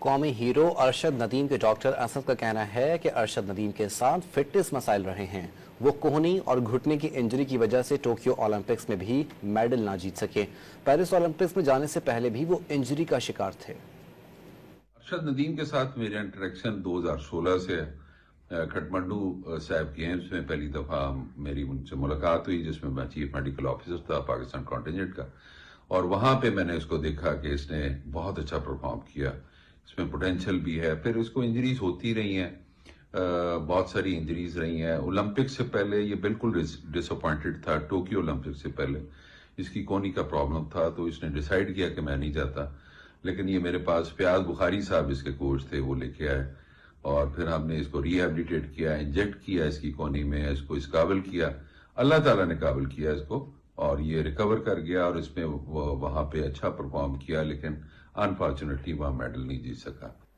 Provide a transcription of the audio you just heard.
قومی ہیرو ارشد ندیم کے ڈاکٹر اسد کا کہنا ہے کہ ارشد ندیم کے ساتھ فٹنس مسائل رہے ہیں۔ وہ کوہنی اور گھٹنے کی انجری کی وجہ سے ٹوکیو اولمپکس میں بھی میڈل نہ جیت سکے۔ پیرس اولمپکس میں جانے سے پہلے بھی وہ انجری کا شکار تھے۔ ارشد ندیم کے ساتھ میرا انٹریکشن 2016 سے کھٹمنڈو صاحب گیمز میں پہلی دفعہ میری ان سے ملاقات ہوئی، جس میں میں چیف میڈیکل آفیسر تھا پاکستان کانٹینجنٹ کا، اور وہاں پہ میں نے اس کو دیکھا کہ اس نے بہت اچھا پرفارم کیا، اس میں پوٹینشل بھی ہے۔ پھر اس کو انجریز ہوتی رہی ہیں، بہت ساری انجریز رہی ہیں۔ اولمپک سے پہلے یہ بالکل ڈس اپوائنٹڈ تھا، ٹوکیو اولمپک سے پہلے اس کی کونی کا پرابلم تھا، تو اس نے ڈیسائیڈ کیا کہ میں نہیں جاتا، لیکن یہ میرے پاس فیاض بخاری صاحب اس کے کوچ تھے، وہ لے کے آئے، اور پھر ہم نے اس کو ری ہیبلیٹیٹ کیا، انجیکٹ کیا اس کی کونی میں، اس کو اس قابل کیا، اللہ تعالیٰ نے قابل کیا اس کو، اور یہ ریکور کر گیا، اور اس میں وہاں پہ اچھا پرفارم کیا، لیکن انفارچونیٹلی وہاں میڈل نہیں جیت سکا۔